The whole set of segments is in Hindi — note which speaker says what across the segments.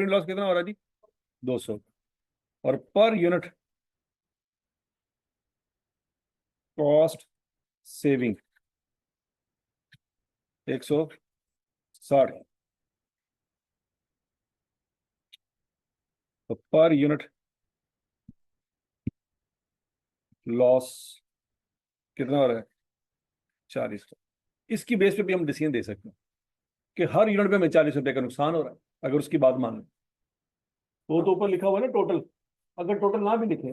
Speaker 1: लॉस कितना हो रहा है जी? 200। और पर यूनिट कॉस्ट सेविंग 160। तो पर यूनिट लॉस कितना हो रहा है? 40। इसकी बेस पे भी हम डिसीजन दे सकते हैं कि हर यूनिट पे हमें 40 रुपए का नुकसान हो रहा है अगर उसकी बात मान लें। वो तो ऊपर लिखा हुआ है ना टोटल। अगर टोटल ना भी लिखे,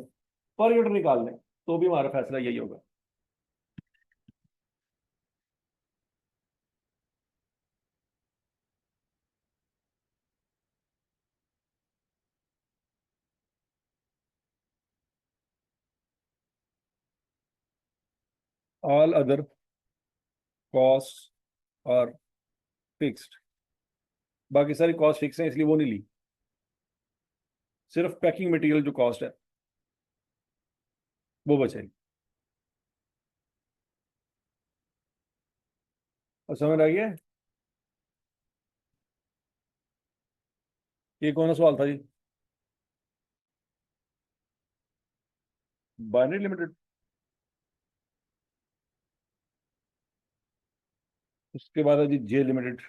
Speaker 1: पर यूनिट निकाल लें, तो भी हमारा फैसला यही होगा। ऑल अदर कॉस्ट और फिक्स्ड। बाकी सारी कॉस्ट फिक्स है इसलिए वो नहीं ली। सिर्फ पैकिंग मटेरियल जो कॉस्ट है वो बचेगी। और समझ आ गया? ये कौन सा सवाल था जी? Binary limited. उसके बाद है जी जे लिमिटेड।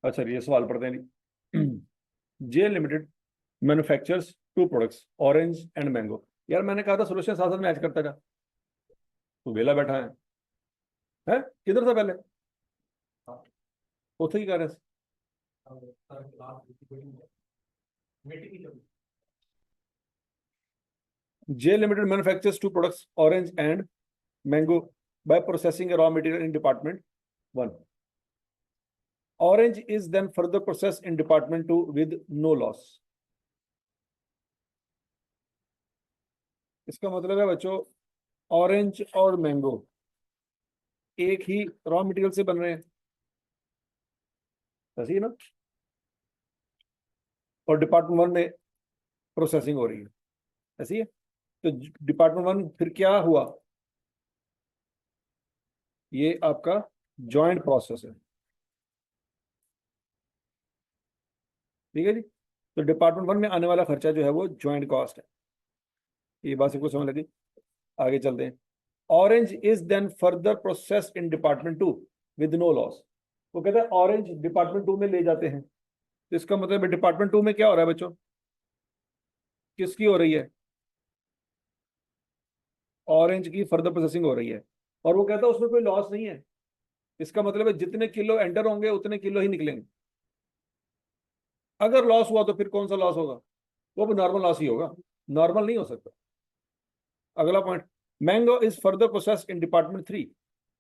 Speaker 1: अच्छा ये सवाल पढ़ते हैं जी। J limited manufactures two products orange and mango. यार मैंने कहा था सोल्यूशन साथ साथ मैच करता जा। तू वेला बैठा है किधर था पहले? उथे ही कर रहे J limited manufactures two products orange and mango by processing a raw material in department 1. Orange is then further processed in department 2 with no loss. इसका मतलब है बच्चों, ऑरेंज और मैंगो एक ही रॉ मटेरियल से बन रहे हैं, ऐसी है ना? और डिपार्टमेंट 1 में प्रोसेसिंग हो रही है, ऐसी है। तो डिपार्टमेंट 1 फिर क्या हुआ? ये आपका जॉइंट प्रोसेस है, ठीक है जी। तो डिपार्टमेंट 1 में आने वाला खर्चा जो है वो जॉइंट कॉस्ट है। ये बात सबको समझ लगी? आगे चलते हैं। Orange is then further processed in department 2 with no loss. वो कहता है ऑरेंज डिपार्टमेंट 2 में ले जाते हैं, तो इसका मतलब है डिपार्टमेंट 2 में क्या हो रहा है बच्चों? किसकी हो रही है? ऑरेंज की फर्दर प्रोसेसिंग हो रही है। और वो कहता है उसमें कोई लॉस नहीं है। इसका मतलब है जितने किलो एंटर होंगे उतने किलो ही निकलेंगे। अगर लॉस हुआ तो फिर कौन सा लॉस होगा? वो भी नॉर्मल लॉस ही होगा, नॉर्मल नहीं हो सकता। अगला point, mango is further process in department 3।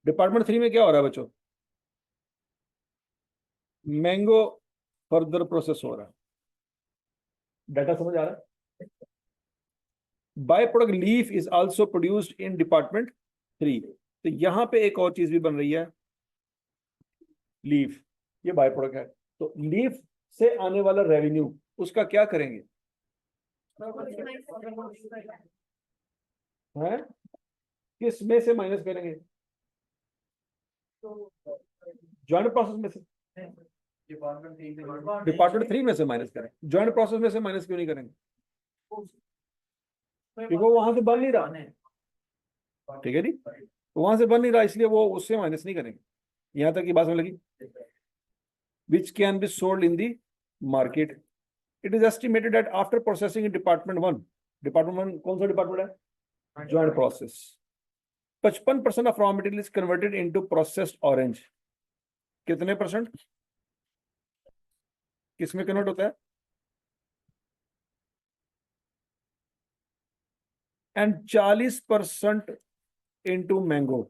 Speaker 1: Department 3 में क्या हो रहा है बच्चों? मैंगो फर्दर प्रोसेस हो रहा है। डाटा समझ आ रहा है? By product leaf is also produced in department 3। तो यहां पे एक और चीज भी बन रही है, लीफ। ये बाय प्रोडक्ट है। तो लीफ से आने वाला रेवेन्यू उसका क्या करेंगे? है किस में से माइनस करेंगे? ज्वाइंट प्रोसेस में से। डिपार्टमेंट 3 में से माइनस करें, ज्वाइंट प्रोसेस में से माइनस क्यों नहीं करेंगे? क्योंकि वो वहां से बन नहीं रहा, ठीक है जी। वहां से बन नहीं रहा इसलिए वो उससे माइनस नहीं करेंगे। यहां तक की बात समझ लगी? Which can be sold in the market. It is estimated that after processing in department 1, department 1 कौन सा डिपार्टमेंट है? Joint process. 55% of raw material is converted into processed orange. कितने परसेंट किसमें कन्वर्ट होता है? एंड 40% इनटू मैंगो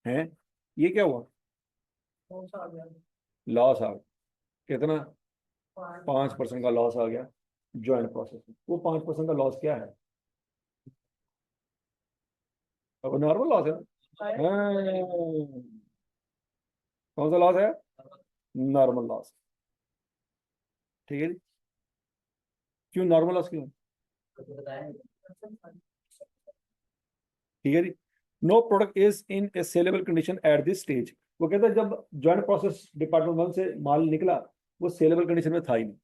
Speaker 1: है। ये क्या हुआ? लॉस आ गया। कितना? 5% का लॉस आ गया ज्वाइंट प्रोसेस में। वो 5% का लॉस क्या है? अब नॉर्मल लॉस है। हाँ, कौन सा लॉस है? Normal loss. ठीक है जी। क्यों नॉर्मल लॉस क्यों? ठीक है जी। No product is in a saleable condition at this stage. वो कहता है जब जॉइंट प्रोसेस डिपार्टमेंट वन से माल निकला, वो सेलेबल कंडीशन में था ही नहीं,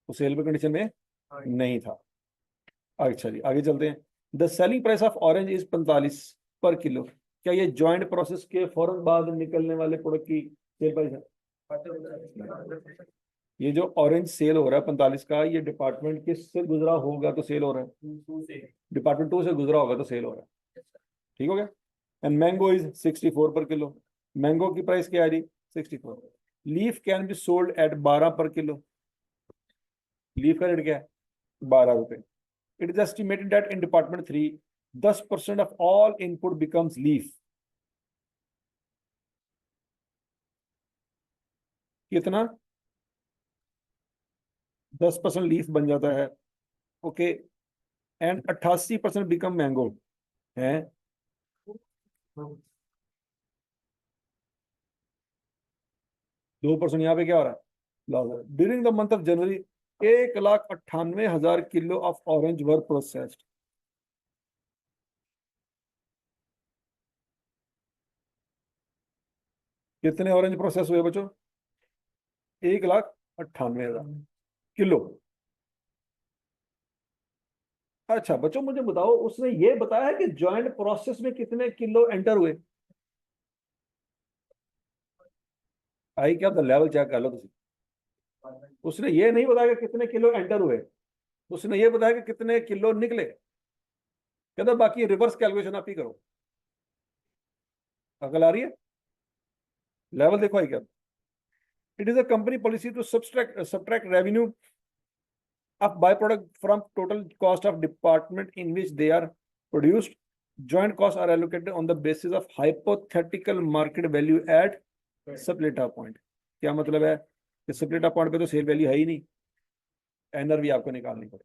Speaker 1: वो सेलेबल कंडीशन में नहीं था। अच्छा जी, आगे चलते हैं। The selling price of orange is 45 पर किलो। क्या ये जॉइंट प्रोसेस के फौरन बाद निकलने वाले प्रोडक्ट की सेल प्राइस है? ये जो ऑरेंज सेल हो रहा है 45 का, ये डिपार्टमेंट किस से गुजरा होगा तो सेल हो रहा है? डिपार्टमेंट टू से गुजरा होगा तो सेल हो रहा है। ठीक हो गया। एंड मैंगो इज 64 पर किलो। मैंगो की प्राइस क्या है जी? 64। Leaf can be sold at 12 पर किलो। लीफ का रेट क्या है? 12 रुपए। It is estimated that in department three 10% of all input becomes leaf. कितना? 10% लीफ बन जाता है। ओके। एंड 88% बिकम मैंगो है। 2% यहाँ पे क्या हो रहा है? Loss. During the month of January 1,98,000 kilo of orange were processed. कितने ऑरेंज प्रोसेस हुए बच्चों? 1,98,000 किलो। अच्छा बच्चों, मुझे बताओ, उसने ये बताया है कि जॉइंट प्रोसेस में कितने किलो एंटर हुए? आई क्या लेवल चेक कर लो तुम। उसने ये नहीं बताया कि कितने किलो एंटर हुए, उसने ये बताया कि कितने किलो निकले। कहता बाकी रिवर्स कैलकुलेशन आप ही करो। अकल आ रही है? लेवल देखो आई क्या। It is a company policy to subtract revenue of byproduct from total cost of department in which they are produced. Joint costs are allocated on the basis of hypothetical market value at split off point. क्या मतलब है कि सप्लेटा पॉइंट पे तो सेल वैल्यू है ही नहीं, एनआरवी आपको निकालनी पड़े।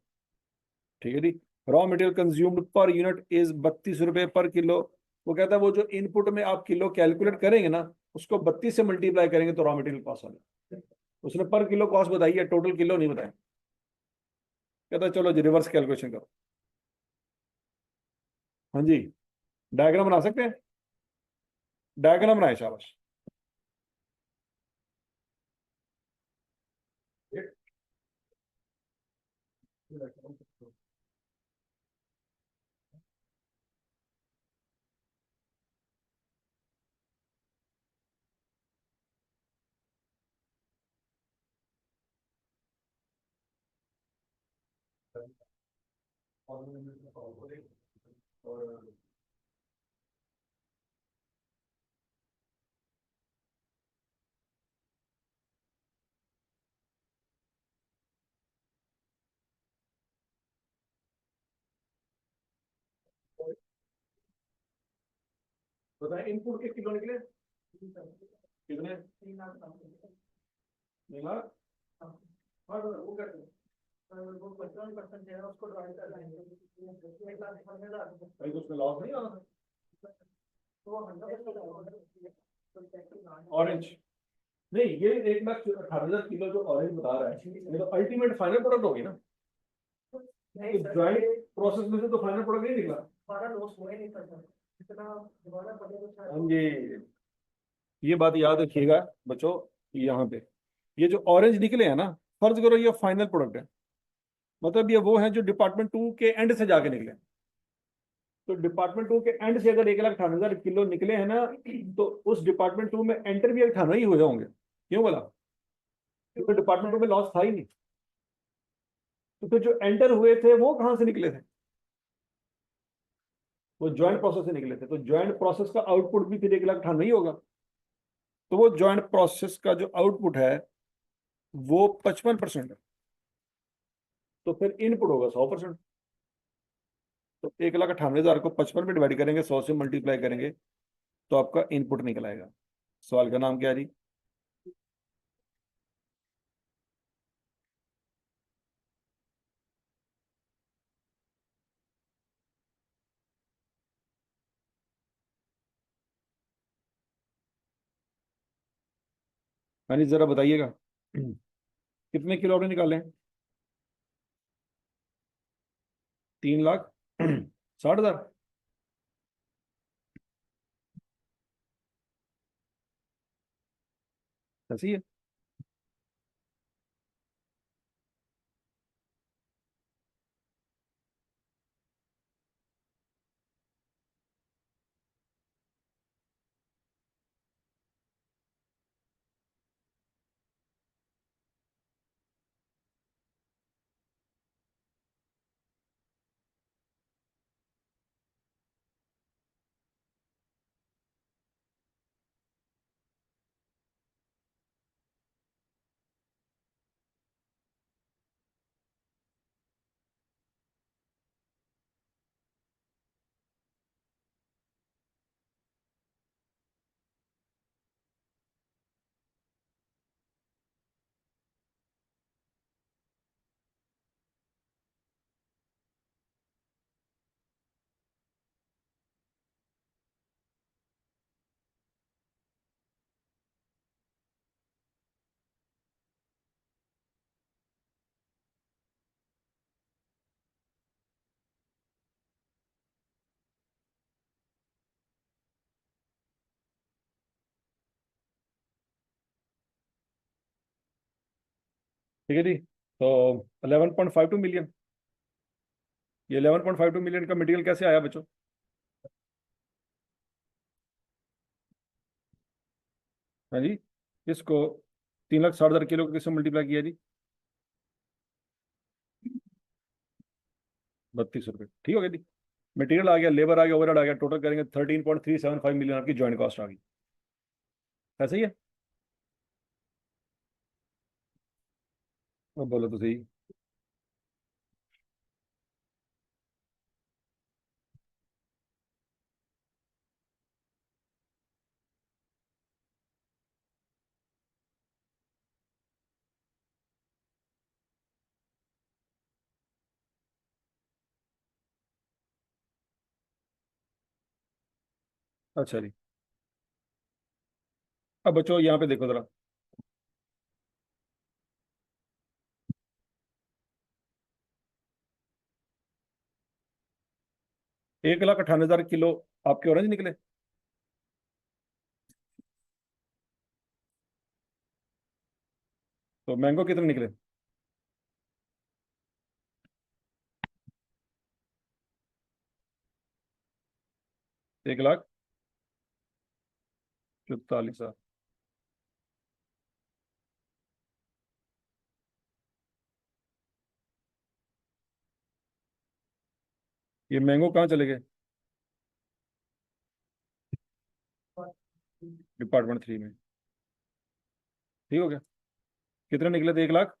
Speaker 1: ठीक है जी। Raw material consumed per unit is 32 रुपए पर किलो। वो कहता है वो जो इनपुट में आप किलो कैलकुलेट करेंगे ना, उसको 32 से मल्टीप्लाई करेंगे तो रॉ मटेरियल कॉस्ट आ जाए। उसने पर किलो कॉस्ट बताई है, टोटल किलो नहीं बताया। कहता है चलो जी रिवर्स कैलकुलेशन करो। हाँ जी, डायग्राम बना सकते हैं? डायग्राम बनाए, शाबाश। बताए इनपुट के किलो निकले कितने? 3 लाख। हाँ तो वो कैसे? वो 55% है उसको डिवाइड कर देंगे, 1,18,000। भाई तो उसमें लॉस नहीं होना? ऑरेंज नहीं, ये 1,18,000 किलो जो ऑरेंज बता रहा है, ये तो अल्टीमेट फाइनल प्रोडक्ट होगी ना। तो ज्वाइंट प्रोसेस में से तो फाइनल प्रोडक्ट नहीं निकला। हाँ जी, ये बात याद रखिएगा बच्चों। यहाँ पे ये जो ऑरेंज निकले हैं ना, फर्ज करो ये फाइनल प्रोडक्ट है, मतलब ये वो है जो डिपार्टमेंट टू के एंड से जाके निकले। तो डिपार्टमेंट टू के एंड से अगर 1,98,000 किलो निकले हैं ना, तो उस डिपार्टमेंट टू में एंटर भी 98 ही हो जाओगे। क्यों बोला? क्योंकि डिपार्टमेंट टू में लॉस था ही नहीं। तो फिर जो एंटर हुए थे वो कहाँ से निकले थे? वो ज्वाइंट प्रोसेस से निकले थे। तो ज्वाइंट प्रोसेस का आउटपुट भी फिर 1,98 ही होगा। तो वो ज्वाइंट प्रोसेस का जो आउटपुट है वो 55% है। तो फिर इनपुट होगा 100%। तो 1,98,000 को 55 में डिवाइड करेंगे, 100 से मल्टीप्लाई करेंगे, तो आपका इनपुट निकल आएगा। सवाल का नाम क्या है जी? हाँ जी, जरा बताइएगा। कितने किलो आपने निकाले हैं? 3 लाख 60 हजार। ऐसी है। ठीक है जी। तो 11.52 मिलियन। ये 11.52 मिलियन का मटेरियल कैसे आया बच्चों? हाँ जी। इसको 3,60,000 किलो को किससे मल्टीप्लाई किया जी? 32 रुपये। ठीक हो गया जी। मटेरियल आ गया, लेबर आ गया, ओवरहेड आ गया, टोटल करेंगे 13.375 मिलियन आपकी ज्वाइंट कॉस्ट आ गई। ऐसा ही है। अब बोलो तो सही। अच्छा जी। अब बच्चों यहाँ पे देखो जरा। 1,98,000 किलो आपके ऑरेंज निकले। तो मैंगो कितने निकले? 1,44,000। ये मैंगो कहाँ चले गए? डिपार्टमेंट 3 में। ठीक हो गया। कितने निकले थे? 1 लाख।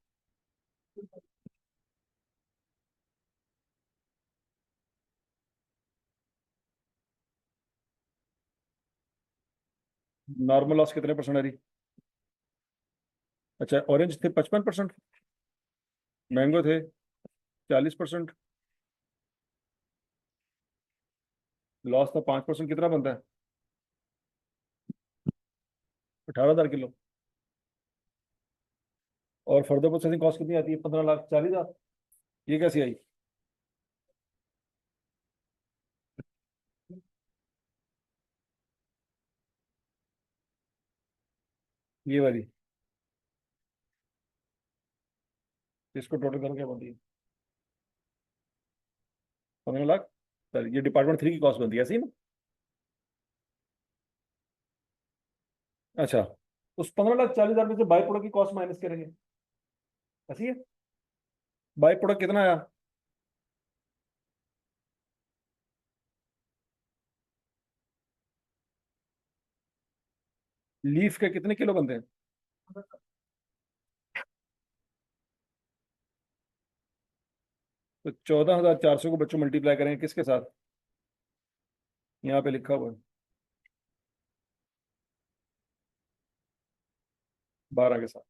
Speaker 1: नॉर्मल लॉस कितने परसेंट आ रही? अच्छा, ऑरेंज थे 55%, मैंगो थे 40%, लॉस था 5%। कितना बनता है? 18,000 किलो। और फर्दर प्रोसेसिंग कॉस्ट कितनी आती है? 15,40,000। ये कैसी आई? ये वाली। इसको टोटल करके क्या बनती है? 15 लाख। सर ये डिपार्टमेंट 3 की कॉस्ट बनती है, ऐसी ना? अच्छा। उस 15,40,000 में से बाई प्रोडक्ट की कॉस्ट माइनस करेंगे, ऐसी है। बाई प्रोडक्ट कितना आया? लीफ के कितने किलो बनते हैं? तो 14,400 को बच्चों मल्टीप्लाई करेंगे किसके साथ? यहाँ पे लिखा हुआ है 12 के साथ।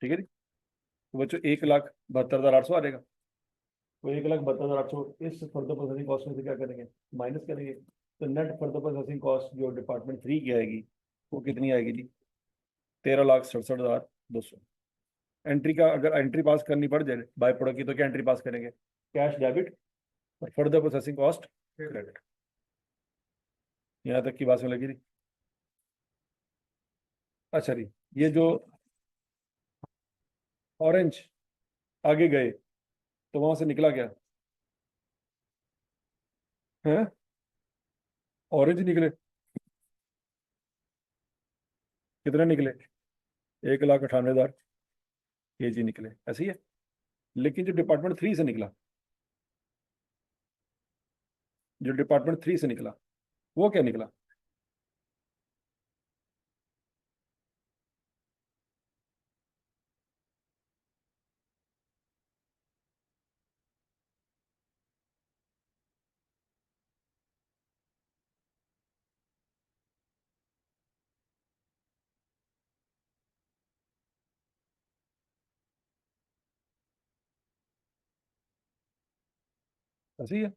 Speaker 1: ठीक है जी। तो बच्चों 1,72,800 आ जाएगा। तो 1,72,800 इस फर्दर प्रोसेसिंग कॉस्ट में से क्या करेंगे? माइनस करेंगे। तो नेट फर्दर प्रोसेसिंग कॉस्ट जो डिपार्टमेंट 3 की आएगी वो कितनी आएगी जी? 13,67,200। एंट्री का अगर एंट्री पास करनी पड़ जाए बाय प्रोडक्ट की तो क्या एंट्री पास करेंगे? कैश डेबिट और फर्दर प्रोसेसिंग कॉस्ट क्रेडिट। यहाँ तक की बात में लगी थी। अच्छा जी, ये जो ऑरेंज आगे गए तो वहां से निकला क्या है? ऑरेंज निकले, कितने निकले? 1,98,000 kg निकले, ऐसे ही है। लेकिन जो डिपार्टमेंट 3 से निकला, जो डिपार्टमेंट 3 से निकला वो क्या निकला? ऐसे ही है।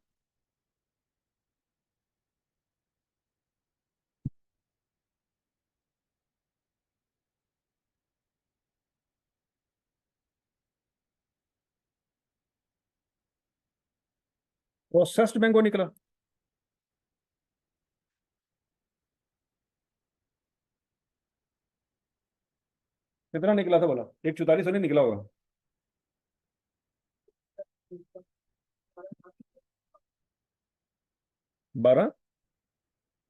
Speaker 1: प्रोसेस्ड मैंगो निकला, कितना निकला था बोला? 1,44 नहीं निकला होगा? 12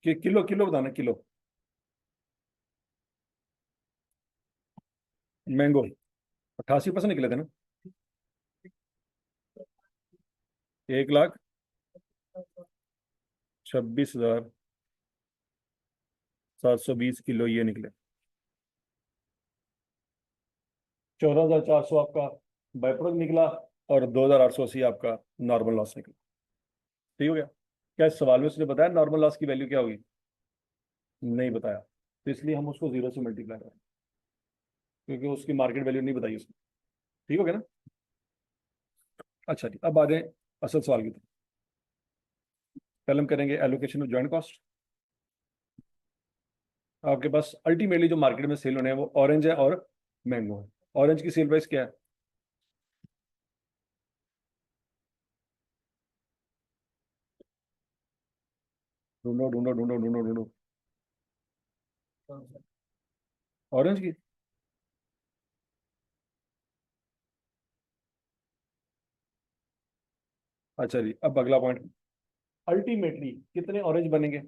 Speaker 1: कि किलो? किलो बताना, किलो मैंगो। 88% निकले थे ना? 1,26,720 किलो ये निकले। 14,400 आपका बाय प्रोडक्ट निकला और 2,880 आपका नॉर्मल लॉस निकला। ठीक हो गया? क्या इस सवाल में उसने बताया नॉर्मल लॉस की वैल्यू क्या होगी? नहीं बताया, तो इसलिए हम उसको 0 से मल्टीप्लाई करें, क्योंकि उसकी मार्केट वैल्यू नहीं बताई उसने। ठीक हो गया ना? अच्छा जी, अब आ जाए असल सवाल की तरफ। पहले हम करेंगे एलोकेशन ऑफ जॉइंट कॉस्ट। आपके पास अल्टीमेटली जो मार्केट में सेल होने हैं वो ऑरेंज है और मैंगो है। ऑरेंज की सेल प्राइस क्या है? ढूंढो ढूंढो ढूंढो ढूंढो ढूंढो। ऑरेंज की? अच्छा जी, अब अगला पॉइंट। अल्टीमेटली कितने ऑरेंज बनेंगे?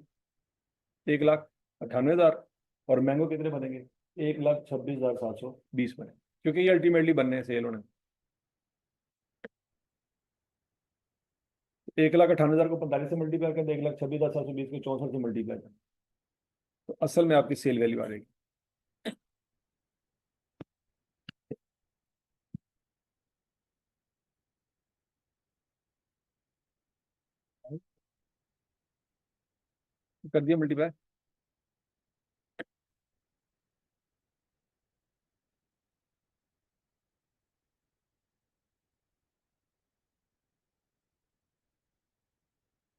Speaker 1: 1,98,000। और मैंगो कितने बनेंगे? 1,26,720 बने, क्योंकि ये अल्टीमेटली बनने हैं सेल होने। 1,98,000 को 45 से मल्टीप्लाई कर दे, 1,26,720 को 64 से मल्टीप्लाई कर, तो असल में आपकी सेल वैल्यू आ जाएगी। कर दिया multiply.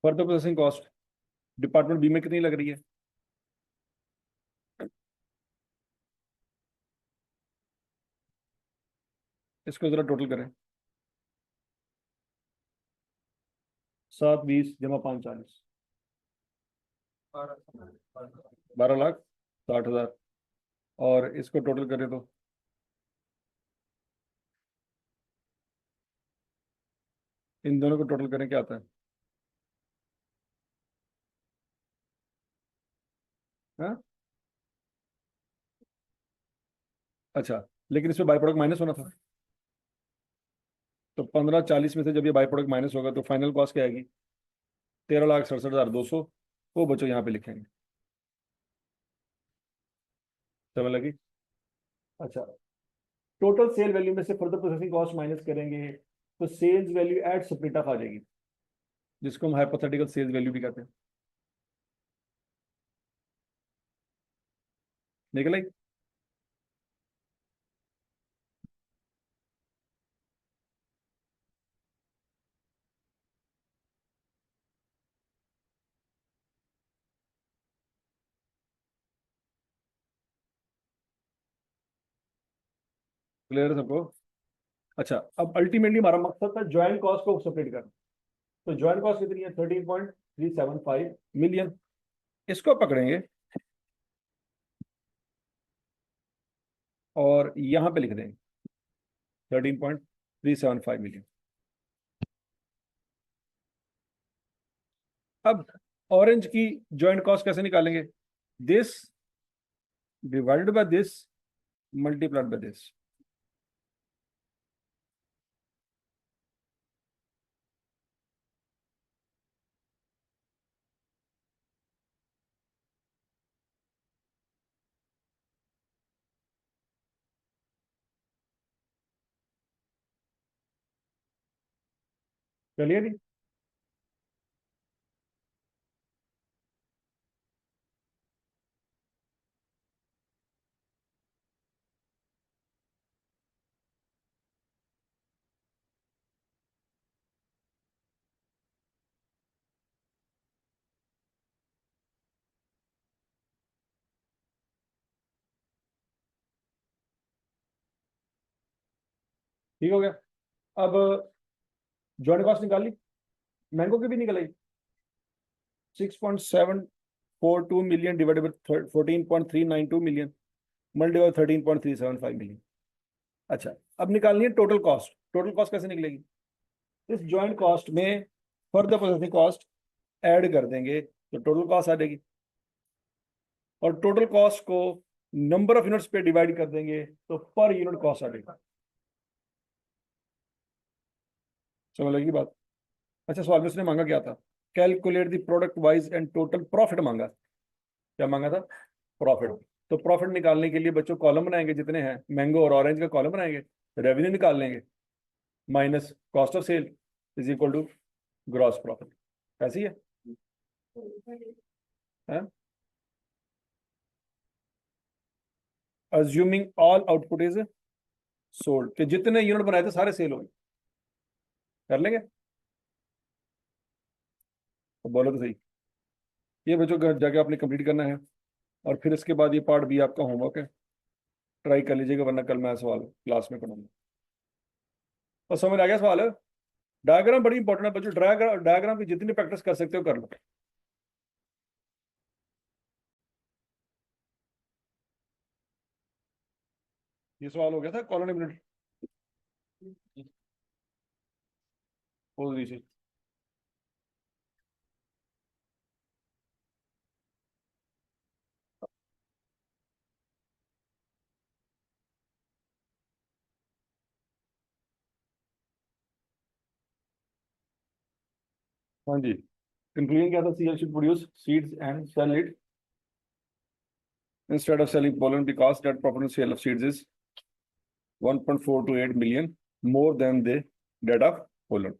Speaker 1: Further processing cost department B में कितनी लग रही है? इसको जरा टोटल करें। 720 जमा 540, 12,60,000। और इसको टोटल करें तो इन दोनों को टोटल करें क्या आता है? हाँ? अच्छा, लेकिन इसमें बाई प्रोडक्ट माइनस होना था। तो 1540 में से जब ये बाई प्रोडक्ट माइनस होगा तो फाइनल कॉस्ट क्या आएगी? 13,67,200। वो बच्चों यहाँ पे लिखेंगे। समझ लगी? अच्छा, टोटल सेल वैल्यू में से फर्दर प्रोसेसिंग कॉस्ट माइनस करेंगे तो sales value at separate of आ जाएगी, जिसको हम हाइपोथेटिकल सेल्स वैल्यू भी कहते हैं। निकल आई? क्लियर है सबको? अच्छा, अब अल्टीमेटली हमारा मकसद था ज्वाइंट कॉस्ट को सेपरेट करना। तो ज्वाइंट कॉस्ट कितनी है? 13.375 मिलियन। इसको पकड़ेंगे और यहां पे लिख देंगे 13.375 मिलियन। अब ऑरेंज की ज्वाइंट कॉस्ट कैसे निकालेंगे? This divided by this multiplied by this. चलिए जी। ठीक हो गया। अब ज्वाइंट कॉस्ट निकाल ली, मैंगो की भी निकल आई। 6.742 million divided by 14.392 million multiply 13.375 million. अच्छा, अब निकालनी है टोटल कॉस्ट। टोटल कॉस्ट कैसे निकलेगी? इस ज्वाइंट कॉस्ट में फर्दर प्रोसेसिंग कॉस्ट ऐड कर देंगे तो टोटल कॉस्ट आ जाएगी, और टोटल कॉस्ट को नंबर ऑफ यूनिट्स पे डिवाइड कर देंगे तो पर यूनिट कॉस्ट आ जाएगा। समझ लगी बात? अच्छा, सवाल में उसने मांगा क्या था? Calculate the product wise and total profit मांगा। क्या मांगा था? प्रॉफिट। तो प्रॉफिट निकालने के लिए बच्चों कॉलम बनाएंगे, जितने हैं मैंगो और ऑरेंज का कॉलम बनाएंगे, रेवेन्यू निकाल लेंगे, minus cost of sale is equal to gross profit. ऐसी है? Assuming all output is sold, कि जितने यूनिट बनाए थे सारे सेल हो गए। कर लेंगे? तो बोलो तो सही। ये बच्चों घर जाके आपने कंप्लीट करना है, और फिर इसके बाद ये पार्ट भी आपका होमवर्क है, ट्राई कर लीजिएगा, वरना कल मैं सवाल क्लास में करूंगा। और समझ आ गया सवाल? डायग्राम बड़ी इंपॉर्टेंट है बच्चों, डायग्राम डायग्राम की जितनी प्रैक्टिस कर सकते हो कर लो। ये सवाल हो गया था कॉलोनी मिनट पोजीशन। हाँ जी, कंक्लूजन क्या था? CL should produce seeds and sell it instead of selling pollen because net profit on sale of seeds is 1.428 million more than the debt of pollen।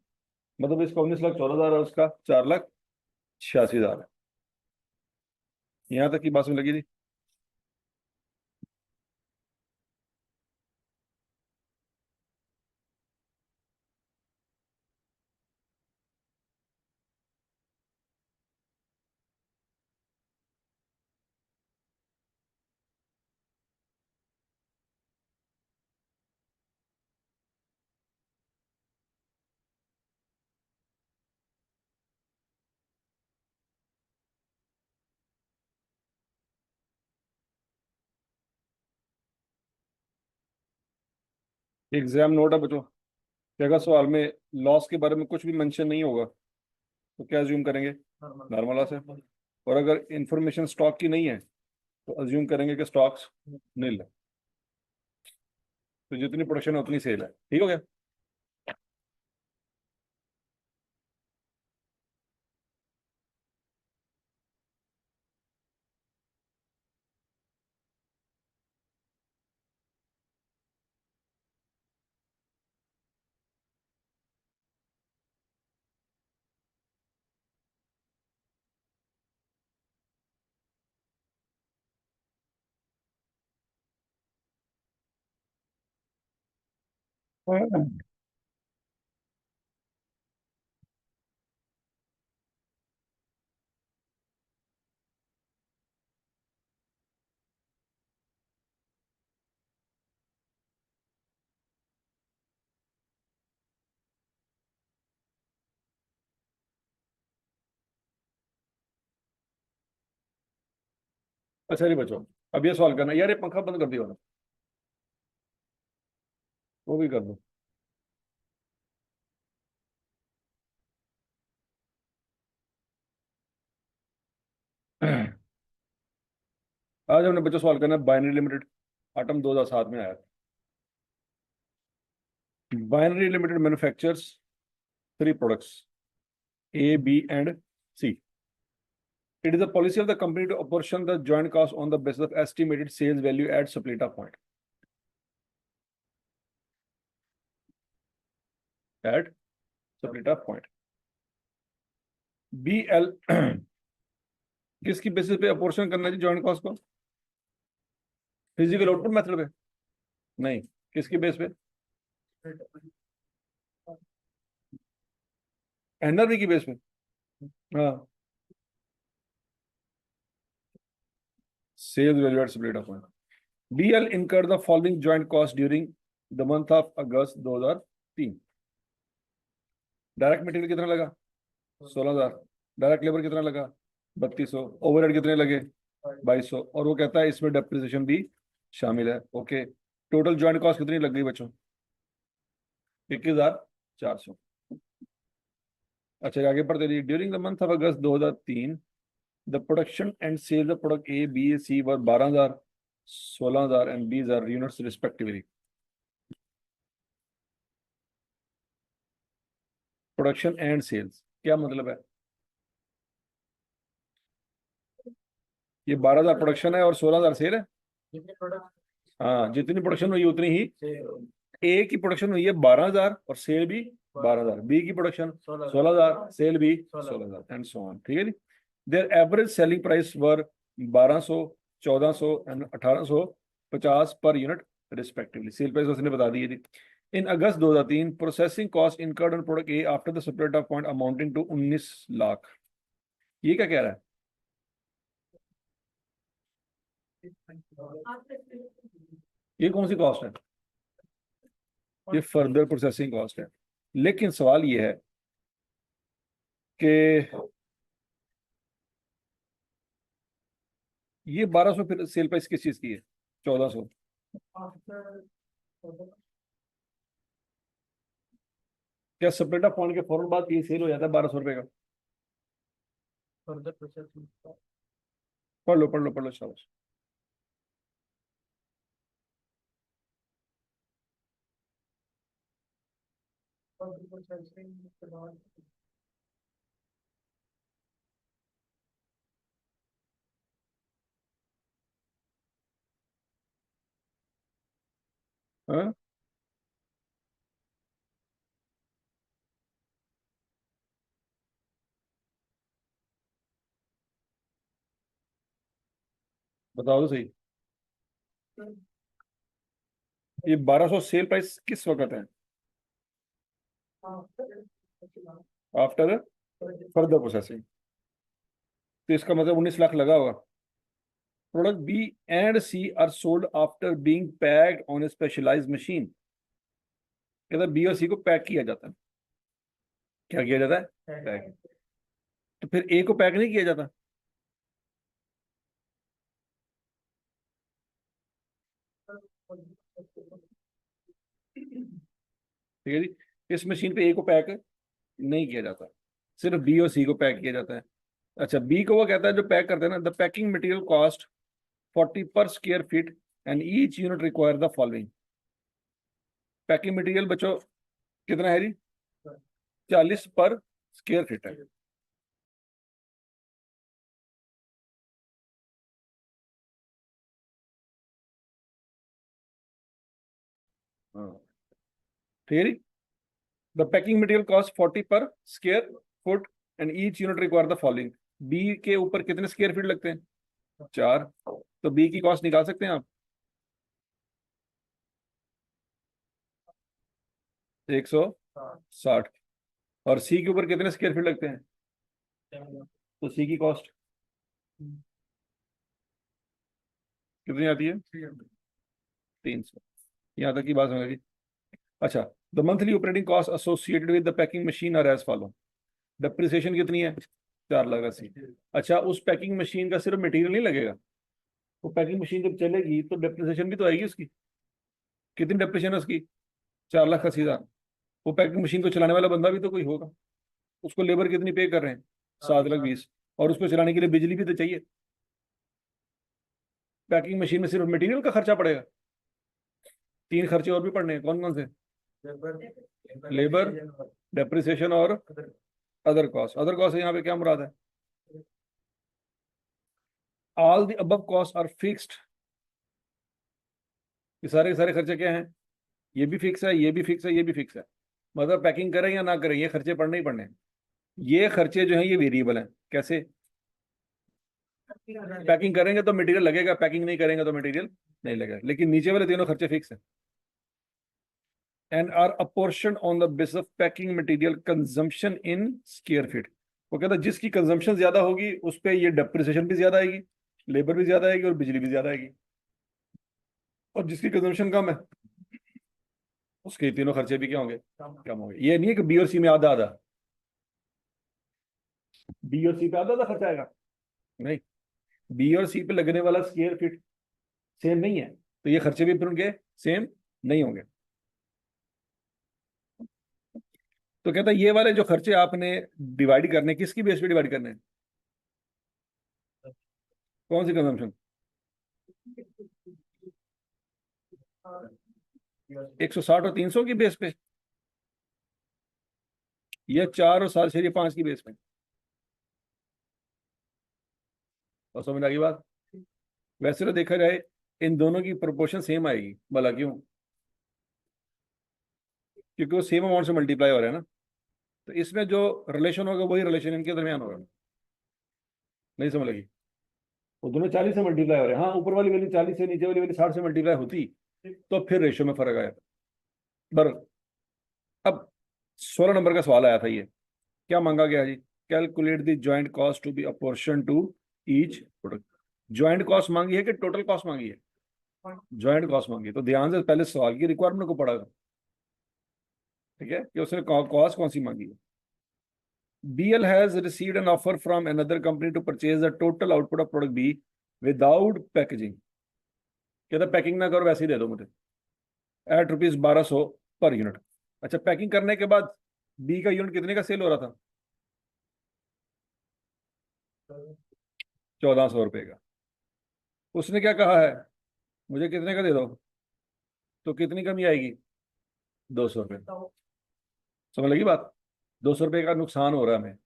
Speaker 1: मतलब इसका 19,14,000 है, उसका 4,86,000 है। यहाँ तक की बात में लगी थी? एग्जाम नोट है बच्चों कि अगर सवाल में लॉस के बारे में कुछ भी मेंशन नहीं होगा तो क्या अज्यूम करेंगे? नॉर्मल लॉस है। और अगर इंफॉर्मेशन स्टॉक की नहीं है तो अज्यूम करेंगे कि स्टॉक्स नील है। तो जितनी प्रोडक्शन है उतनी सेल है। ठीक हो गया? अच्छा नहीं बच्चों, अब ये सॉल्व करना यार, ये पंखा बंद कर दियो ना, वो भी कर दो। आज हमने बच्चों सॉल्व करना है बाइनरी लिमिटेड, आइटम 2007 में आया। Binary limited manufactures three products A B and C. It is a policy of the company to apportion the joint cost on the basis of estimated sales value at Saplita point. At Saplita point. BL किसकी बेसिस पे अपोर्शन करना चाहिए जॉइंट कॉस्ट को? फिजिकल आउटपुट मेथड पे? नहीं, किसकी बेस पे? एनआरबी की बेस पे। हाँ, sales value at Saplita point. BL incurred the following joint cost during the month of August 2003. Direct material कितना लगा? 16,000। डायरेक्ट लेबर कितना लगा? 3200। ओवरहेड कितने लगे? 2200। और वो कहता है इसमें डेप्रिसिएशन भी शामिल है। ओके, टोटल जॉइंट कॉस्ट कितनी लग गई बच्चों? 21,400। अच्छा, आगे बढ़ते रहिए। During the month of August 2003 the production and sales of product A B C were 12,000, 16,000 and 20,000 units respectively. Production and sales क्या मतलब है? ये 12,000 प्रोडक्शन है और 16,000 सेल है। हाँ, जितनी प्रोडक्शन हुई उतनी ही। ए की प्रोडक्शन हुई है 12,000 और सेल भी 12,000। बी की प्रोडक्शन 16,000, सेल भी 16,000 एंड सो ऑन। ठीक है जी। Their average selling price were 1200, 1400 and 1850 per unit respectively. Sale price उसने बता दी है जी। In August 2003 processing cost incurred on product A after the separate off point amounting to 19 lakh. ये क्या कह रहा है? ये कौन सी कॉस्ट है? ये फर्दर प्रोसेसिंग कॉस्ट है। लेकिन सवाल ये है कि ये 1200 फिर सेल प्राइस किस चीज की है? 1400। क्या सेपरेट ऑफ पॉइंट के फौरन बाद ये सेल हो जाता है 1200 रुपए का? Further processing. पढ़ लो पढ़ लो पढ़ लो, शाबाश। हाँ, बताओ तो सही। ये 1200 सेल प्राइस किस वक्त है? After further processing. तो इसका मतलब 19 लाख लगा होगा। Product B and C are sold after being packed on a specialised machine. कहता बी और सी को पैक किया जाता है। क्या किया जाता है? पैक। तो फिर ए को पैक नहीं किया जाता? ठीक है जी। इस मशीन पे ए को पैक नहीं किया जाता, सिर्फ बी और सी को पैक किया जाता है। अच्छा, बी को वो कहता है जो पैक करते हैं ना, the packing material cost 40 per square feet and each unit require the following. Packing material बच्चों कितना है जी? 40 पर स्क्वायर फीट है। हाँ, ठीक है जी। The packing material cost 40 per square foot and each unit require the following. B के ऊपर कितने स्क्वायर फीट लगते हैं? 4। तो बी की कॉस्ट निकाल सकते हैं आप? 160। और सी के ऊपर कितने स्क्वायर फीट लगते हैं? तो सी की कॉस्ट कितनी आती है? 300। यहाँ तक की बात समझ गई। अच्छा, the monthly operating cost associated with the packing machine are as follow. Depreciation कितनी है? 4,80,000। अच्छा, उस पैकिंग मशीन का सिर्फ मटेरियल नहीं लगेगा, वो पैकिंग मशीन जब चलेगी तो डेप्रिसिएशन भी तो आएगी उसकी। कितनी डेप्रिसिएशन है उसकी? 4,80,000। वो पैकिंग मशीन को चलाने वाला बंदा भी तो कोई होगा, उसको लेबर कितनी पे कर रहे हैं? 7,20,000। और उसको चलाने के लिए बिजली भी तो चाहिए। पैकिंग मशीन में सिर्फ मटेरियल का खर्चा पड़ेगा, 3 खर्चे और भी पड़ने हैं। कौन कौन से? लेबर, डेप्रिसिएशन और अदर कॉस्ट। अदर कॉस्ट यहाँ पे क्या मुराद है? All the above cost are fixed. ये सारे के सारे खर्चे क्या हैं? ये भी फिक्स है, ये भी फिक्स है, ये भी फिक्स है। मतलब पैकिंग करें या ना करें, ये खर्चे पड़ने ही पड़ने हैं। ये खर्चे जो हैं ये वेरिएबल हैं। कैसे? पैकिंग करेंगे तो मटेरियल लगेगा, पैकिंग नहीं करेंगे तो मटेरियल नहीं लगेगा, लेकिन नीचे वाले तीनों खर्चे फिक्स हैं। And are apportion on the basis of packing material consumption in square feet. वो कहता है जिसकी कंजम्पशन ज्यादा होगी उस पर ये डेप्रिसिएशन भी ज्यादा आएगी, लेबर भी ज्यादा आएगी और बिजली भी ज्यादा आएगी। और जिसकी कंजम्पशन कम है उसके तीनों खर्चे भी क्या होंगे? कम होंगे। ये नहीं है कि बी और सी में आधा आधा, बी और सी पे आधा आधा खर्चा आएगा, नहीं। बी और सी पे लगने वाला स्क्वायर फीट सेम नहीं है, तो ये खर्चे भी फिर उनके सेम नहीं होंगे। तो कहता है ये वाले जो खर्चे आपने डिवाइड करने, किसकी बेस पे डिवाइड करने हैं? कौन सी कंजम्पशन? 160 और 300 की बेस पे, या 4 और 7 6 5 की बेस पे? और समझ आ गई बात? वैसे तो देखा जाए इन दोनों की प्रोपोर्शन सेम आएगी, भला क्यों? क्योंकि वो सेम अमाउंट से मल्टीप्लाई हो रहा है ना। तो इसमें जो रिलेशन होगा वही रिलेशन इनके दरमियान होगा। नहीं समझ लगी? वो दोनों 40 से मल्टीप्लाई हो रहे हैं। हाँ, ऊपर वाली वैल्यू 40 से, नीचे वाली वैल्यू 60 से मल्टीप्लाई होती तो फिर रेशियो में फर्क आया था। बर अब 16 नंबर का सवाल आया था ये। क्या मांगा गया जी? Calculate the joint cost to be apportion to each product. Joint cost मांगी है कि टोटल कॉस्ट मांगी है? ज्वाइंट कॉस्ट मांगी है। तो ध्यान से पहले सवाल की रिक्वायरमेंट को पढ़ा, ठीक है, कि उसने कॉस्ट कौन सी मांगी है। BL has received an offer from another company to purchase the total output of product B without packaging। कहता पैकिंग ना करो, वैसे ही दे दो मुझे एट ₹1200 पर यूनिट। अच्छा, पैकिंग करने के बाद बी का यूनिट कितने का सेल हो रहा था? 1,400 रुपए का। उसने क्या कहा है? मुझे कितने का दे दो। तो कितनी कमी आएगी? 200 रुपये। समझ लगी बात? 200 रुपये का नुकसान हो रहा है हमें।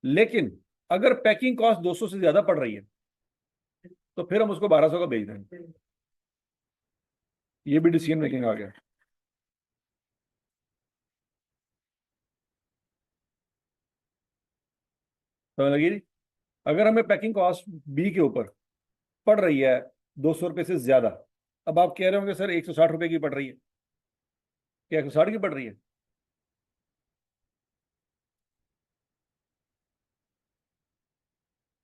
Speaker 1: लेकिन अगर पैकिंग कॉस्ट 200 से ज्यादा पड़ रही है तो फिर हम उसको 1,200 का बेच देंगे। ये भी डिसीजन मेकिंग आ गया। समझ लगी? अगर हमें पैकिंग कॉस्ट बी के ऊपर पड़ रही है 200 रुपये से ज्यादा, अब आप कह रहे होंगे सर 160 रुपये की पड़ रही है, क्या 160 की पड़ रही है?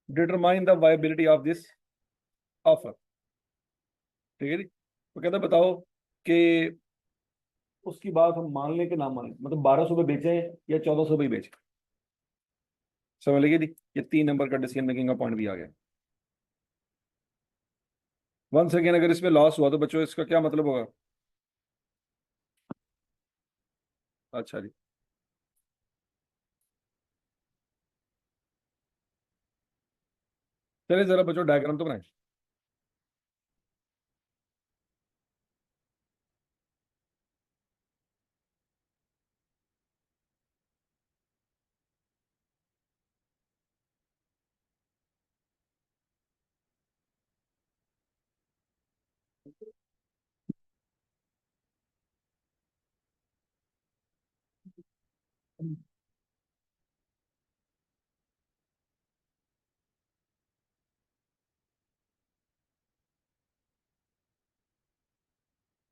Speaker 1: Determine the viability of this offer. ठीक है जी। तो कहता बताओ कि उसकी बात हम मान लें कि ना मान लें, मतलब 1,200 पे बेचें या 1,400 पे बेचें। समझ लगी जी? ये 3 नंबर का डिसीजन मेकिंग का पॉइंट भी आ गया। वन सेकेंड, अगर इसमें लॉस हुआ तो बच्चों इसका क्या मतलब होगा? अच्छा जी, चलिए जरा बच्चों डायग्राम तो बनाए।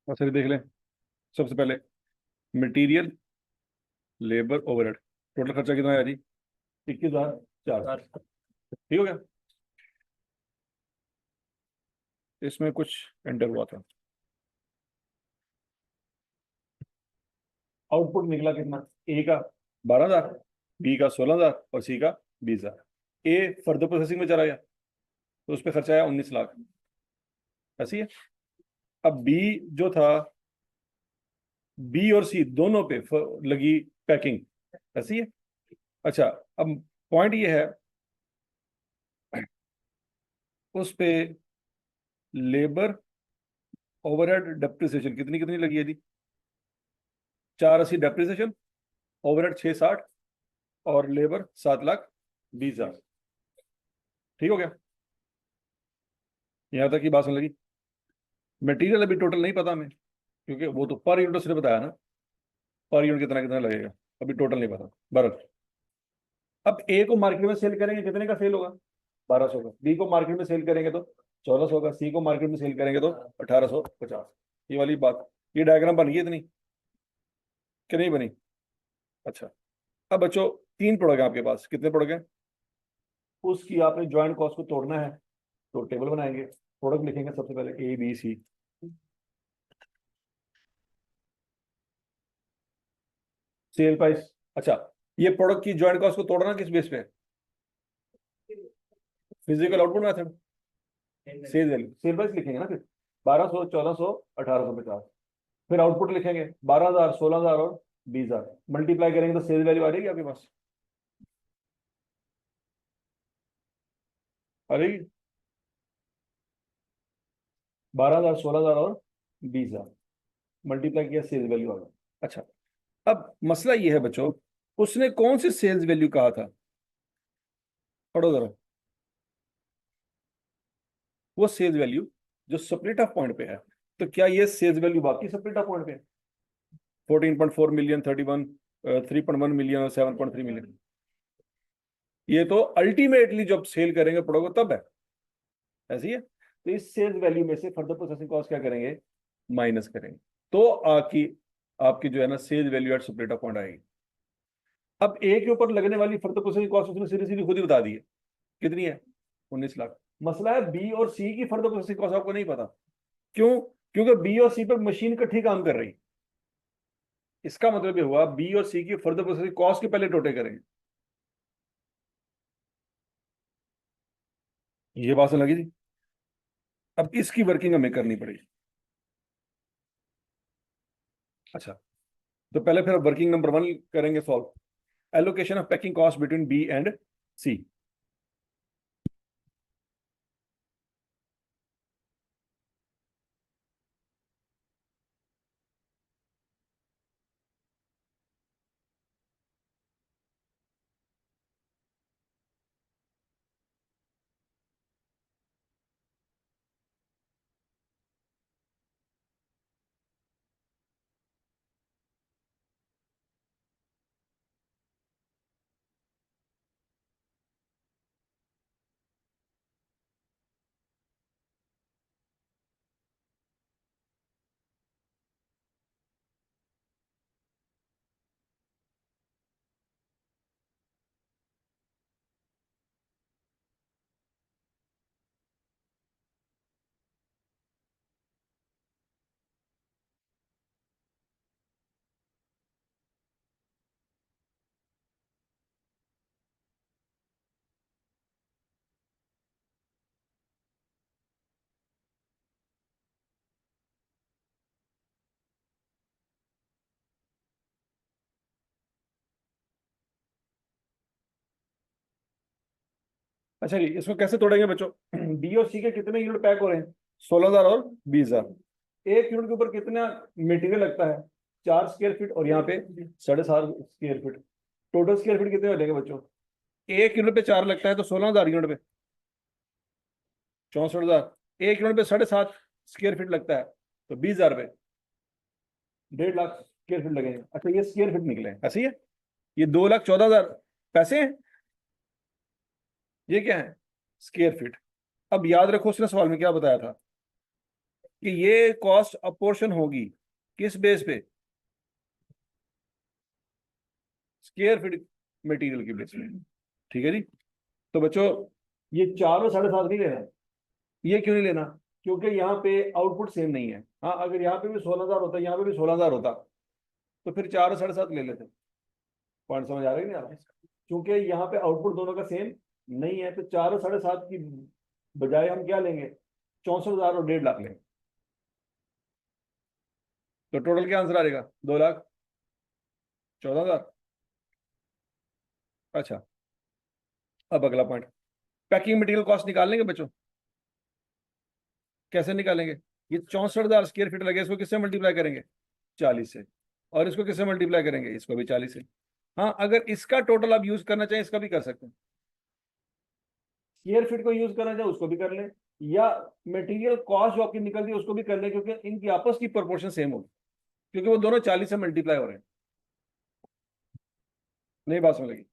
Speaker 1: अच्छा देख लें। सबसे पहले मटेरियल, लेबर, ओवरहेड, टोटल खर्चा कितना आया जी? 21,400। ठीक हो गया? इसमें कुछ एंटर हुआ था, आउटपुट निकला कितना? ए का 12,000, बी का 16,000 और सी का 20,000। ए फर्दर प्रोसेसिंग में चला गया तो उस पर खर्चा आया 19 लाख। ऐसी है। अब बी जो था, बी और सी दोनों पे लगी पैकिंग, ऐसी है। अच्छा, अब पॉइंट ये है, उस पे लेबर ओवरहेड डेप्रिसिएशन कितनी कितनी लगी है जी? 480 डेप्रिसिएशन, ओवरहेड 660, और लेबर 7,20,000। ठीक हो गया? यहां तक की बात समझ लगी? मटेरियल अभी टोटल नहीं पता हमें, क्योंकि वो तो पर यूनिट उसने बताया ना, पर यूनिट कितना कितना लगेगा, अभी टोटल नहीं पता। बरं, अब ए को मार्केट में सेल करेंगे, कितने का सेल होगा? 1,200 का। बी को मार्केट में सेल करेंगे तो 1,400 का। सी को मार्केट में सेल करेंगे तो 1,850। ये वाली बात, ये डायग्राम बन गई इतनी कि नहीं बनी? अच्छा, अब बच्चों 3 प्रोडक्ट है आपके पास, कितने प्रोडक्ट हैं? उसकी आपने ज्वाइंट कॉस्ट को तोड़ना है, तो टेबल बनाएंगे, प्रोडक्ट लिखेंगे सबसे पहले ABC, सेल प्राइस। अच्छा, ये प्रोडक्ट की ज्वाइंट कॉस्ट को तोड़ना किस बेस पे? Physical output method. Sale value, sale price लिखेंगे ना फिर, 1,200, 1,400, 1,850। फिर आउटपुट लिखेंगे 12,000, 16,000 और 20,000, मल्टीप्लाई करेंगे तो सेल वैल्यू आ जाएगी आपके पास, आ जाएगी 12,000, 16,000 और 20,000, मल्टीप्लाई किया सेल्स वैल्यू आ गया। अच्छा, अब मसला ये है बच्चों, उसने कौन सी सेल्स वैल्यू कहा था? पढ़ो जरा। वो सेल्स वैल्यू जो स्प्लिट ऑफ पॉइंट पे है, तो क्या ये सेल्स वैल्यू बाकी स्प्लिट ऑफ पॉइंट पे 14.4 मिलियन, 31, 3.1 मिलियन और 7.3 मिलियन, ये तो अल्टीमेटली जब सेल करेंगे प्रोडक्ट तब है, ऐसी है। तो इस सेल्स वैल्यू में से फर्दर प्रोसेसिंग कॉस्ट क्या करेंगे? माइनस करेंगे, तो आपकी आपकी जो है ना sales value at split off point आएगी। अब ए के ऊपर लगने वाली फर्दर प्रोसेसिंग कॉस्ट उसने सीधी सीधी खुद ही बता दी है, कितनी है? 19 लाख। मसला है बी और सी की फर्दर प्रोसेसिंग कॉस्ट आपको नहीं पता। क्यों? क्योंकि बी और सी पर मशीन इकट्ठी काम कर रही है। इसका मतलब ये हुआ बी और सी की फर्दर प्रोसेसिंग कॉस्ट के पहले टोटे करेंगे। ये बात समझ लगी थी? अब इसकी वर्किंग हमें करनी पड़ेगी। अच्छा, तो पहले फिर वर्किंग नंबर 1 करेंगे solve, allocation of packing cost between B and C. अच्छा जी, इसको कैसे तोड़ेंगे बच्चों? बी और सी के कितने यूनिट पैक हो रहे हैं? 16,000 और 20,000। एक यूनिट के ऊपर कितना मटेरियल लगता है? 4 स्क्वायर फीट, और यहाँ पे 7.5 square feet. Total square feet कितने हो जाएंगे बच्चों? एक यूनिट पे 4 लगता है, तो 16,000 यूनिट पे 64,000। एक यूनिट पे 7.5 स्क्वायर फीट लगता है, तो 20,000 पे 1.5 लाख स्क्वायर फीट लगेंगे। अच्छा, ये स्क्वायर फीट निकले हैं, ऐसे ही है। ये 2,14,000 पैसे हैं, ये क्या है? Square feet. अब याद रखो उसने सवाल में क्या बताया था, कि ये कॉस्ट अपोर्शन होगी किस बेस पे? स्क्वायर फीट मटेरियल की बेस पे। ठीक है जी। तो बच्चों, ये 4 और 7.5 नहीं लेना। ये क्यों नहीं लेना? क्योंकि यहाँ पे आउटपुट सेम नहीं है। हाँ, अगर यहाँ पे भी 16,000 होता, यहाँ पे भी 16,000 होता, तो फिर 4 और 7.5 ले लेते। पॉइंट समझ आ रहा है कि नहीं आ रहा? क्योंकि यहाँ पे आउटपुट दोनों का सेम नहीं है, तो 4 और 7.5 की बजाय हम क्या लेंगे? 64,000 और 1.5 लाख लेंगे, तो टोटल क्या आंसर आ जाएगा? 2,14,000। अच्छा, अब अगला पॉइंट, पैकिंग मटेरियल कॉस्ट निकाल लेंगे बच्चों। कैसे निकालेंगे? ये 64,000 स्क्वायर फीट लगे, इसको किससे मल्टीप्लाई करेंगे? 40 से। और इसको किससे मल्टीप्लाई करेंगे? इसको भी 40 से। हाँ, अगर इसका टोटल आप यूज करना चाहें, इसका भी कर सकते हैं। स्क्वायर फीट को यूज करना चाहे उसको भी कर लें, या मटेरियल कॉस्ट जो आपकी निकलती है उसको भी कर लें, क्योंकि इनकी आपस की प्रोपोर्शन सेम होगी, क्योंकि वो दोनों 40 से मल्टीप्लाई हो रहे हैं। नहीं बात समझ लगी?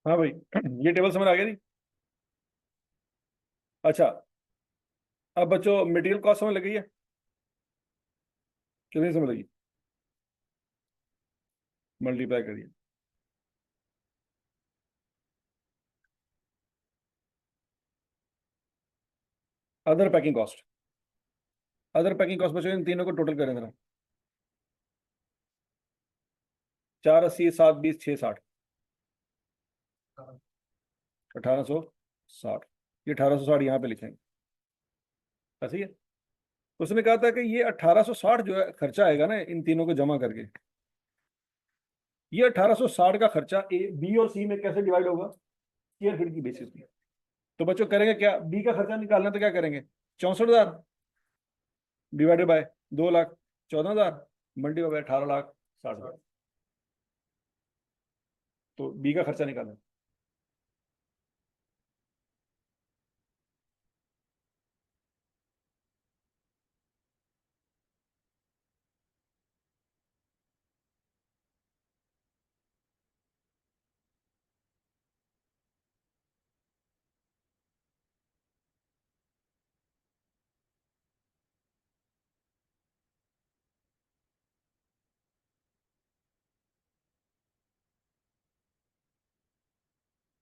Speaker 1: हाँ भाई, ये टेबल समझ आ गया जी। अच्छा, अब बच्चों मटेरियल कॉस्ट समझ लगी है कि नहीं समझ लगी? मल्टीप्लाई करिए। Other packing cost, other packing cost बच्चों इन तीनों को टोटल करें जरा। 480, 720, 660, 1860। ये 1860 यहाँ पे लिखेंगे, ऐसे ही है। उसने कहा था कि ये 1860 जो है खर्चा आएगा ना इन तीनों को जमा करके, ये 1860 का खर्चा ए बी और सी में कैसे डिवाइड होगा? स्क्वायर फीट की बेसिस पे। तो बच्चों करेंगे क्या? बी का खर्चा निकालना तो क्या करेंगे? 64,000 डिवाइडेड बाय 2,14,000 मल्टीप्लाई बाय 18,60,000। तो बी का खर्चा निकालना।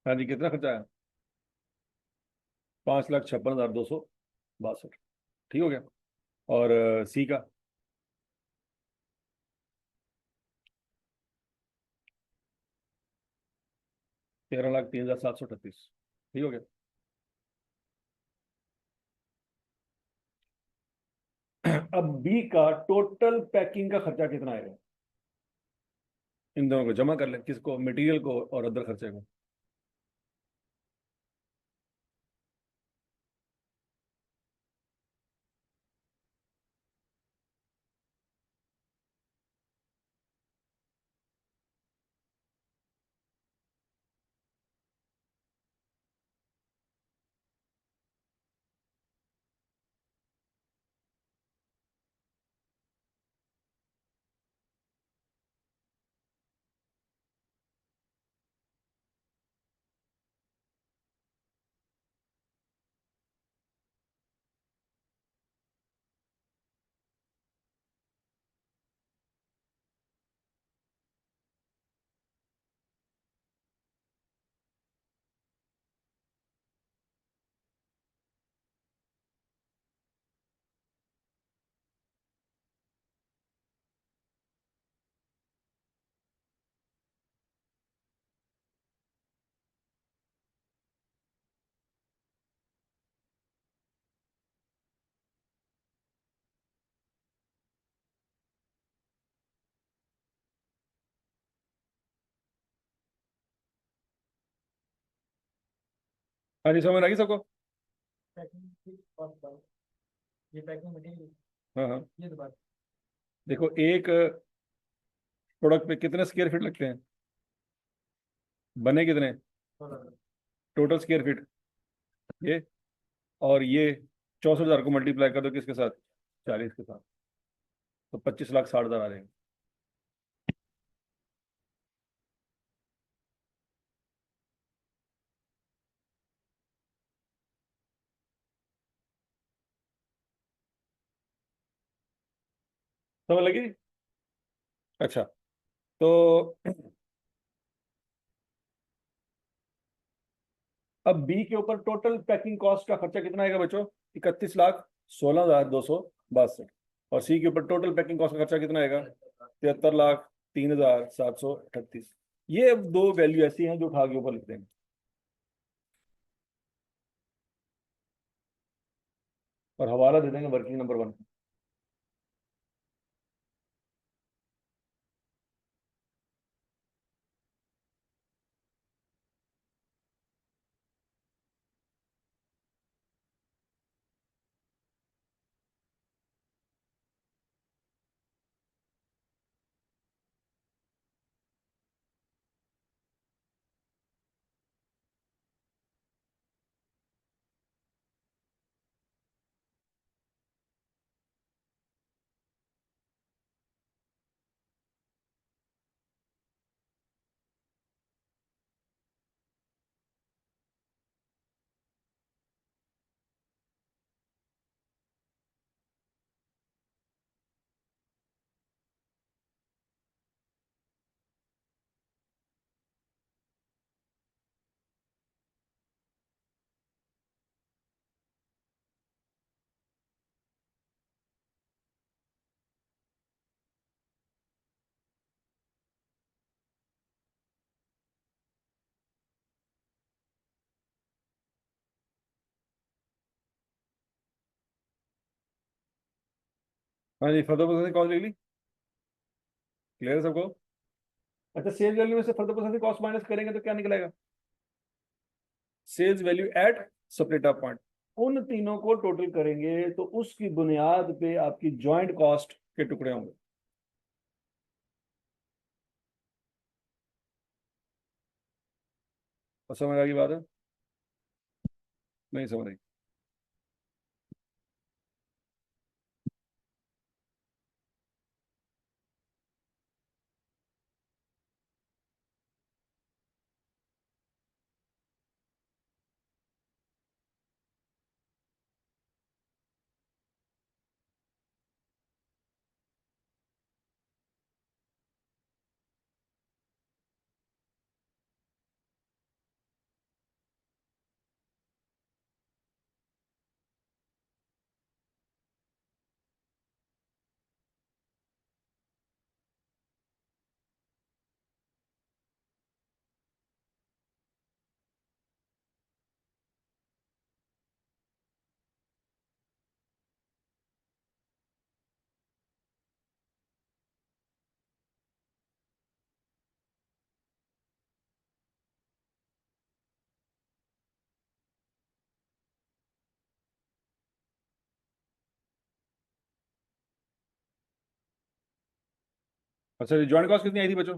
Speaker 1: हाँ जी, कितना खर्चा है? 5,56,262। ठीक हो गया। और सी का? 13,03,738। ठीक हो गया। अब बी का टोटल पैकिंग का खर्चा कितना आएगा? इन दोनों को जमा कर लें, किसको? मटेरियल को और अदर खर्चे को। हाँ जी, समझ आ गई सबको? हाँ हाँ। देखो, एक प्रोडक्ट पे कितने स्क्वायर फीट लगते हैं? बने कितने टोटल स्क्वायर फीट? ये और ये 64,000 को मल्टीप्लाई कर दो किसके साथ? 40 के साथ। तो 25,60,000 आ जाएंगे। समझ लगी? अच्छा, तो अब बी के ऊपर टोटल पैकिंग कॉस्ट का खर्चा कितना आएगा बच्चों? 31,16,262। और सी के ऊपर टोटल पैकिंग कॉस्ट का खर्चा कितना आएगा? 73,03,738। ये अब दो वैल्यू ऐसी हैं जो उठा के ऊपर लिख देंगे। और हवाला दे देंगे वर्किंग नंबर 1। हाँ जी, फर्दर प्रोसेसिंग कॉस्ट लिख ली? क्लियर है सबको? अच्छा, सेल्स वैल्यू में से फर्दर प्रोसेसिंग कॉस्ट माइनस करेंगे तो क्या निकलेगा? Sales value at separator point. उन तीनों को टोटल करेंगे तो उसकी बुनियाद पे आपकी जॉइंट कॉस्ट के टुकड़े होंगे। और समझ आ गई बात है? नहीं समझ आई? अच्छा, जॉइंट कॉस्ट कितनी आई थी बच्चों?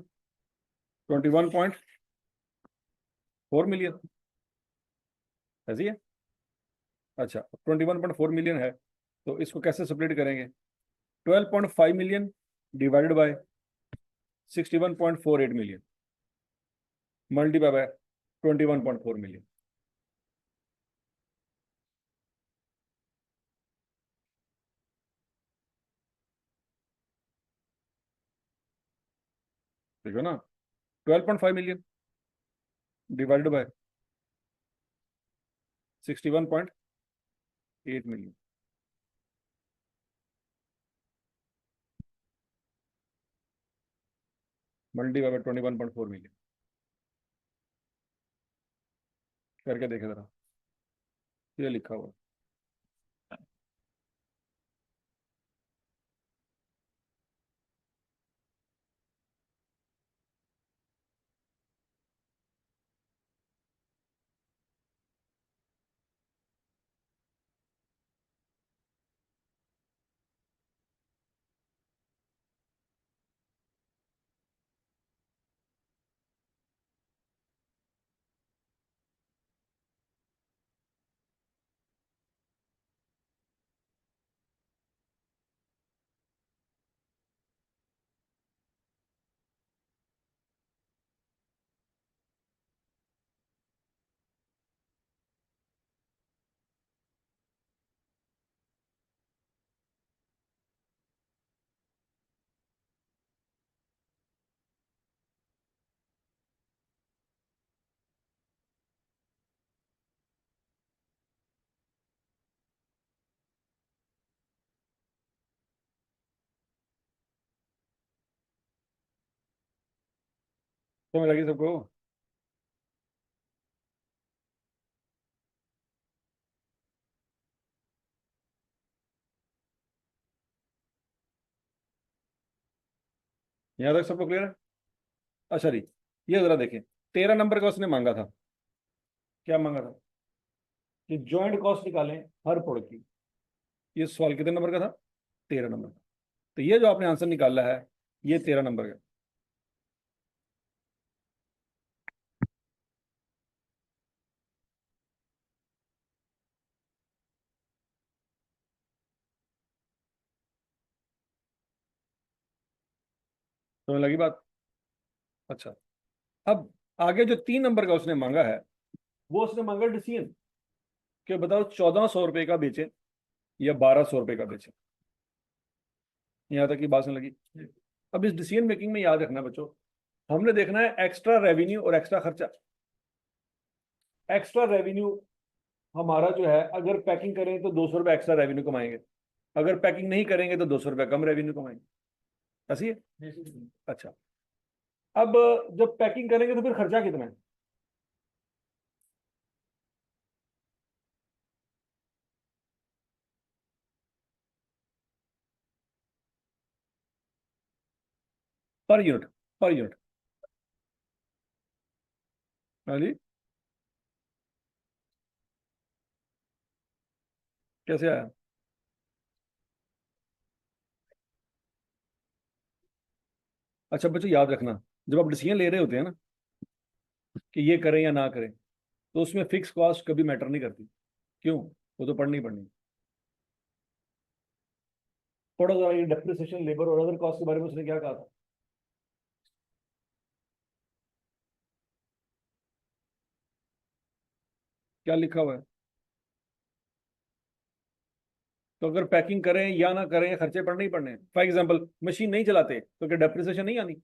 Speaker 1: 21.4 मिलियन। ऐसी है? अच्छा, 21.4 मिलियन है, तो इसको कैसे स्प्लिट करेंगे? 12.5 million divided by 61.48 million multiply by 21.4 million. देखो ना, 12.5 million divided by 61.8 million multiply by 21.4 million. करके देखे जरा, ये लिखा हुआ है। समझ लगी सबको? यहाँ तक सबको क्लियर है? अच्छा जी, ये जरा देखें, 13 नंबर का उसने मांगा था। क्या मांगा था? कि ज्वाइंट कॉस्ट निकालें हर प्रोडक्ट की। ये सवाल कितने नंबर का था? 13 नंबर का। तो ये जो आपने आंसर निकाला है, ये 13 नंबर का। तो लगी बात? अच्छा, अब आगे जो 3 नंबर का उसने मांगा है, वो उसने मांगा डिसीजन, कि बताओ 1400 रुपये का बेचे या 1200 रुपये का बेचे। यहाँ तक की बात सुन लगी? अब इस डिसीजन मेकिंग में याद रखना बच्चों, हमने देखना है एक्स्ट्रा रेवेन्यू और एक्स्ट्रा खर्चा। एक्स्ट्रा रेवेन्यू हमारा जो है, अगर पैकिंग करें तो 200 रुपये एक्स्ट्रा रेवेन्यू कमाएंगे, अगर पैकिंग नहीं करेंगे तो 200 रुपये कम रेवेन्यू कमाएंगे। ऐसी है? अच्छा, अब जब पैकिंग करेंगे तो फिर खर्चा कितना है? Per unit, per unit. हाँ जी, कैसे आया? अच्छा बच्चों, याद रखना, जब आप डिसीजन ले रहे होते हैं ना, कि ये करें या ना करें, तो उसमें फिक्स कॉस्ट कभी मैटर नहीं करती। क्यों? वो तो पढ़नी ही पढ़नी है। थोड़ा सा ये डेप्रिसिएशन, लेबर और अदर कॉस्ट के बारे में उसने क्या कहा था? क्या लिखा हुआ है? तो अगर पैकिंग करें या ना करें, खर्चे पड़ने ही पड़ने हैं। फॉर एग्जाम्पल, मशीन नहीं चलाते तो क्या डेप्रिसिएशन नहीं आनी?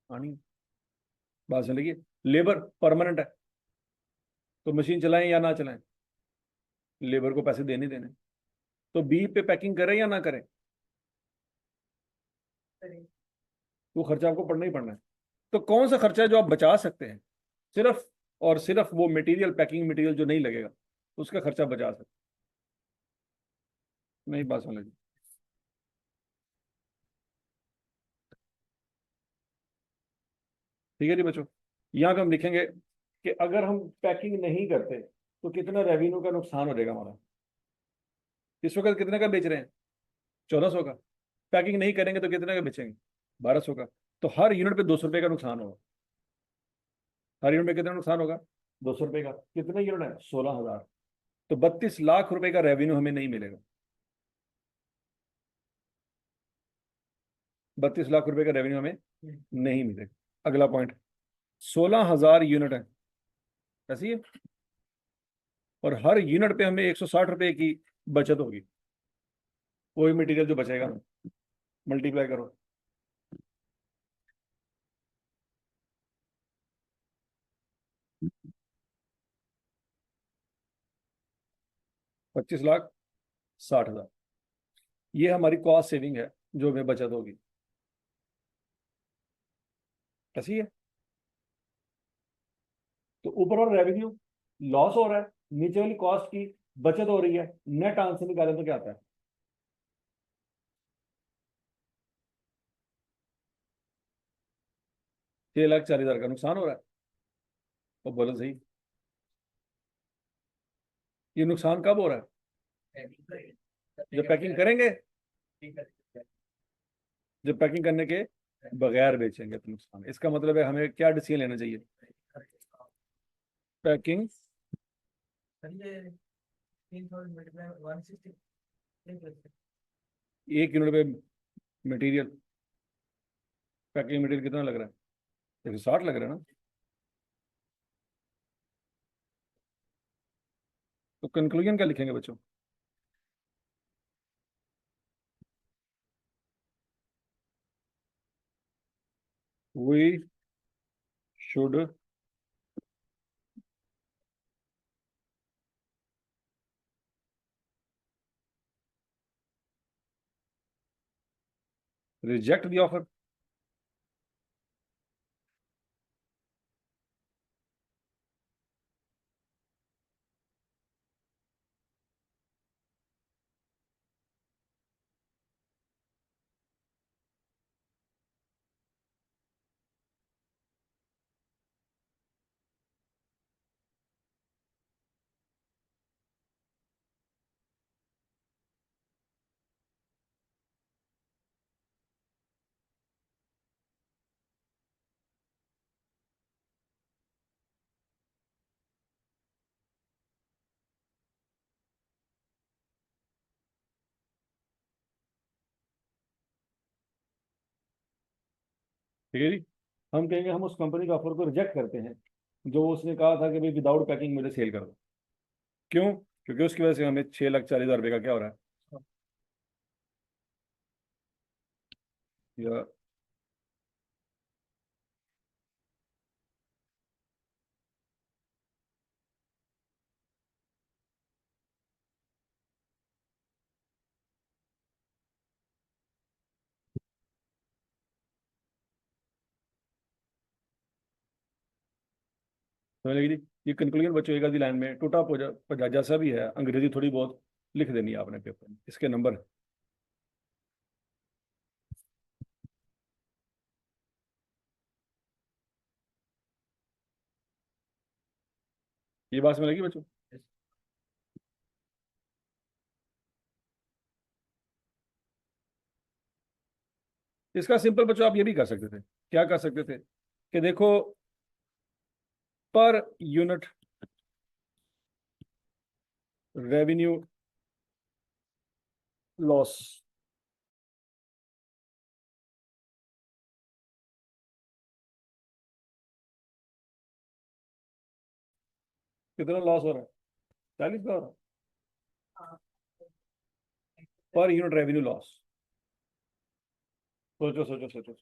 Speaker 1: आनी। बात समझिए, लेबर परमानेंट है, तो मशीन चलाएं या ना चलाएं, लेबर को पैसे देने देने। तो बी पे पैकिंग करें या ना करें, वो खर्चा आपको पड़ना ही पड़ना है। तो कौन सा खर्चा है जो आप बचा सकते हैं? सिर्फ और सिर्फ वो मटेरियल, पैकिंग मटेरियल जो नहीं लगेगा, उसका खर्चा बचा सकते हैं। नहीं, बात समझ। ठीक है जी बच्चों, यहाँ पे हम लिखेंगे कि अगर हम पैकिंग नहीं करते तो कितना रेवेन्यू का नुकसान हो जाएगा हमारा। इस वक्त कितने का बेच रहे हैं? 1400 का। पैकिंग नहीं करेंगे तो कितने का बेचेंगे? 1200 का। तो हर यूनिट पे 200 रुपये का नुकसान होगा। हर यूनिट में कितना नुकसान होगा? 200 रुपये का। कितने यूनिट है? 16,000। तो 32 लाख रुपए का रेवेन्यू हमें नहीं मिलेगा। 32 लाख रुपए का रेवेन्यू हमें नहीं मिलेगा। अगला पॉइंट, 16,000 यूनिट है, ऐसी है, और हर यूनिट पे हमें 160 रुपए की बचत होगी। वही मटेरियल जो बचेगा, मल्टीप्लाई करो। 25,60,000, ये हमारी कॉस्ट सेविंग है जो हमें बचत होगी। ऐसी है। तो ऊपर और रेवेन्यू लॉस हो रहा है, नीचे वाली कॉस्ट की बचत हो रही है। नेट आंसर निकालें तो क्या आता है? 6,40,000 का नुकसान हो रहा है। तो बोलो सही, ये नुकसान कब हो रहा है? जब पैकिंग करेंगे, जब पैकिंग करने के बगैर बेचेंगे तो नुकसान। इसका मतलब है हमें क्या डिसीजन लेना चाहिए? पैकिंग, 1 यूनिट पे मटेरियल, पैकिंग मटेरियल कितना लग रहा है? 160 लग रहा है ना? तो कंक्लूजन क्या लिखेंगे बच्चों? We should reject the offer. ठीक है जी। हम कहेंगे हम उस कंपनी के ऑफर को रिजेक्ट करते हैं जो उसने कहा था कि भाई विदाउट पैकिंग मुझे सेल कर दो। क्यों? क्योंकि उसकी वजह से हमें 6,40,000 रुपये का क्या हो रहा है, या समझ लगी जी। ये कंक्लूजन बच्चों एक आधी लाइन में टूटा पजा जैसा भी है, अंग्रेजी थोड़ी बहुत लिख देनी है आपने पेपर में, इसके नंबर। ये बात समझ लगी बच्चों? इसका सिंपल बच्चों आप ये भी कर सकते थे, क्या कर सकते थे कि देखो, पर यूनिट रेवेन्यू लॉस कितना लॉस हो रहा है, 40 का हो रहा है पर यूनिट रेवेन्यू लॉस। सोचो सोचो सोचो।